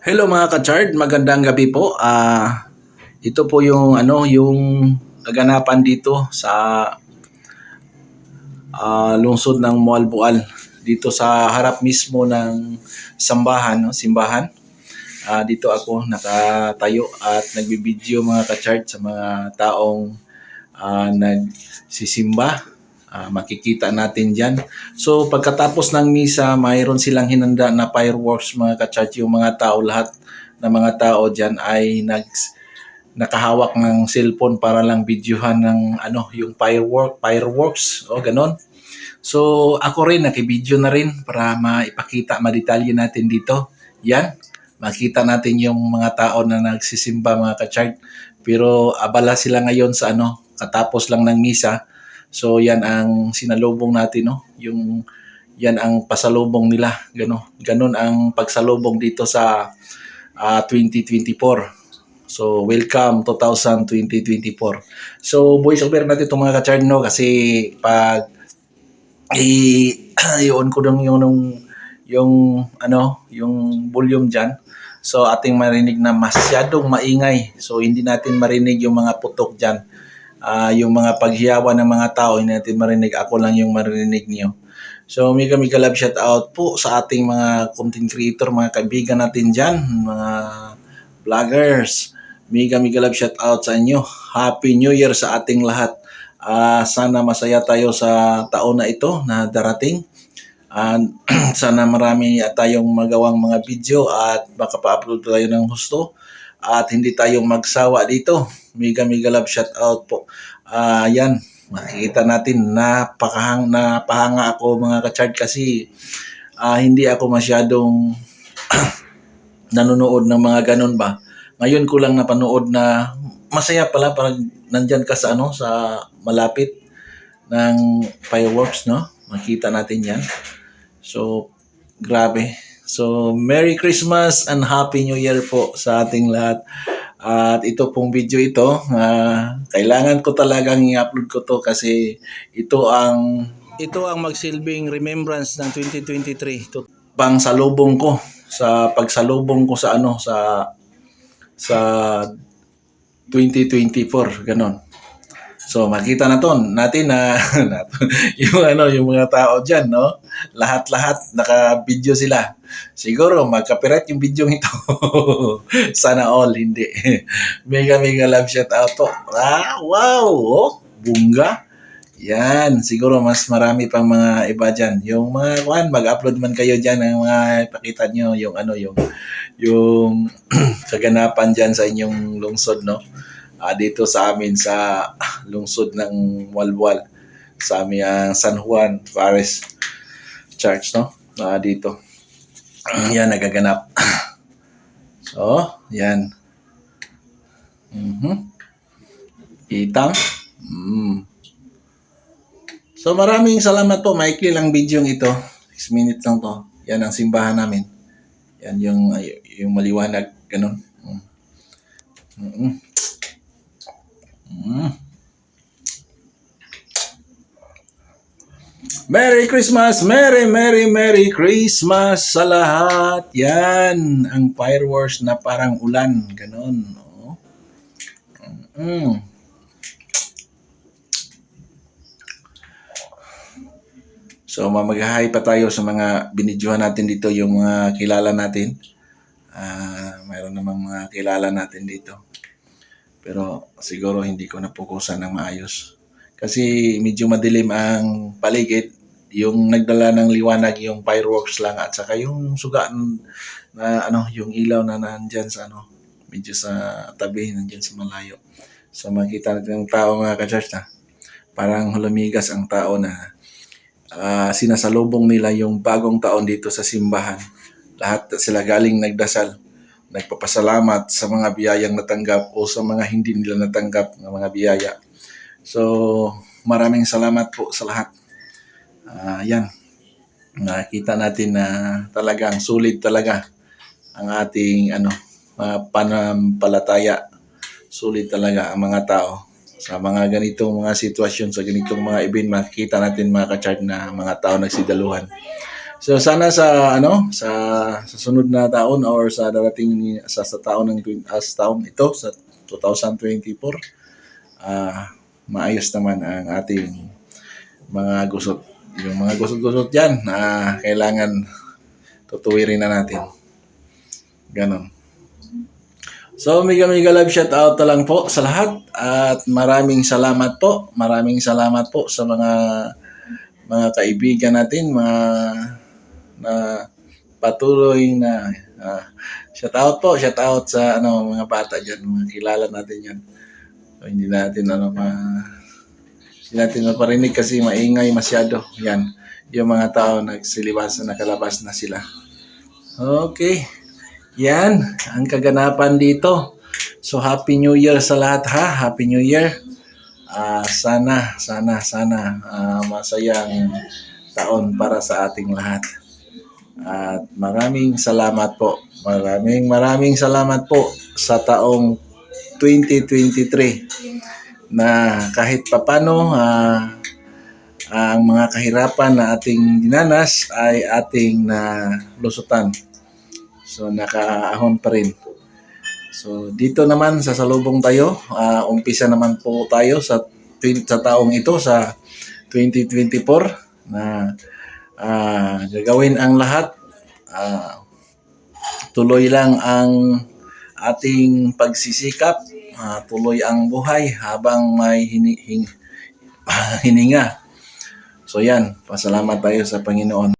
Hello mga ka-chart, magandang gabi po. Ito po yung yung kaganapan dito sa lungsod ng Moalboal, dito sa harap mismo ng simbahan. Dito ako nakatayo at nagbibideo mga ka-chart sa mga taong nagsisimba. Makikita natin dyan. So pagkatapos ng misa, mayroon silang hinanda na fireworks mga ka-chart. Yung mga tao, lahat ng mga tao dyan ay nakahawak ng cellphone para lang videohan ng yung fireworks o ganon. So ako rin nakibideo na rin para maipakita, madetalye natin dito. Yan, makita natin yung mga tao na nagsisimba mga ka-chart. Pero abala sila ngayon sa katapos lang ng misa. So yan ang sinalubong natin, no? Yan ang pasalubong nila, ganon ang pagsalubong dito sa 2024. So welcome 2024. So voice over natin itong mga ka-chart, no? Kasi pag i-on ko yung volume diyan. So ating marinig na masyadong maingay. So hindi natin marinig yung mga putok diyan. Yung mga paghiyawa ng mga tao, hindi natin marinig. Ako lang yung marinig niyo. So mega love shout out po sa ating mga content creator, mga kaibigan natin dyan, mga vloggers. Mega love shout out sa inyo. Happy New Year sa ating lahat. Sana masaya tayo sa taon na ito na darating. Sana marami tayong magawang mga video at makapa-upload tayo ng husto at hindi tayong magsawa dito. Mega love shout out po. Yan, makikita natin napahanga ako mga ka-chart kasi hindi ako masyadong nanonood ng mga ganun ba. Ngayon ko lang napanood na masaya pala parang nandyan ka sa sa malapit ng fireworks, no? Makita natin yan. So, grabe. So, Merry Christmas and Happy New Year po sa ating lahat. At ito pong video ito, kailangan ko talagang i-upload ko to kasi ito ang magsilbing remembrance ng 2023. Ito pang salubong ko sa pagsalubong ko sa sa 2024, ganon. So makita natin na yung mga tao diyan, no? Lahat naka-video sila. Siguro magka-copyright yung video ito. Sana all hindi. Mega love shout out to. Wow! Oh, bunga. Yan, siguro mas marami pang mga iba diyan. Yung mga mag-upload man kayo diyan ng mga ipakita nyo yung yung kaganapan diyan sa inyong lungsod, no? Dito sa amin sa lungsod ng Walwal, sa aming San Juan Paris Church, no? Dito. Yan, nagaganap. So, yan. Kitang. So, maraming salamat po. Maikli lang video ito. 6 minutes lang to. Yan ang simbahan namin. Yan yung maliwanag. Ganun. Merry Christmas! Merry Christmas sa lahat! Yan, ang fireworks na parang ulan. Ganon. No? So, mamagahay pa tayo sa mga binidyohan natin dito, yung mga kilala natin. Mayroon namang mga kilala natin dito. Pero siguro hindi ko napukusan ng maayos. Kasi medyo madilim ang paligid. Yung nagdala ng liwanag, yung fireworks lang at saka yung suga na yung ilaw na nandyan sa medyo sa tabi, nandyan sa malayo. So makita natin ng tao mga ka-church na parang lumigas ang tao na sinasalubong nila yung bagong taon dito sa simbahan. Lahat sila galing nagdasal, nagpapasalamat sa mga biyayang natanggap o sa mga hindi nila natanggap ng mga biyaya. So, maraming salamat po sa lahat. Yan. Nakita natin na talagang sulit talaga ang ating panampalataya. Sulit talaga ang mga tao. Sa mga ganitong mga sitwasyon, sa ganitong mga event, makikita natin mga ka-chart na mga tao nagsidaluhan. So sana sa sa sunod na taon or sa darating sa taon taon ito sa 2024 maayos naman ang ating mga gusot. Yung mga gusot-gusot diyan kailangan tutuwirin na natin. Ganon. So, mega love shout out na lang po sa lahat at maraming salamat po. Maraming salamat po sa mga kaibigan natin, mga na patuloy na shout out po, shout out sa mga bata diyan, mga kilala natin 'yan. So, hindi natin maparinig kasi maingay masyado. Yan, yung mga tao nakalabas na sila. Okay. Yan, ang kaganapan dito. So, Happy New Year sa lahat ha. Happy New Year. Sana masayang taon para sa ating lahat. At maraming salamat po. Maraming salamat po sa taong 2023 na kahit papano ang mga kahirapan na ating dinanas ay ating lusutan. So, nakaahon pa rin. So, dito naman sa salubong tayo, umpisa naman po tayo sa taong ito, sa 2024, na gagawin ang lahat. Tuloy lang ang ating pagsisikap, tuloy ang buhay habang may hininga. So, yan, pasalamat tayo sa Panginoon.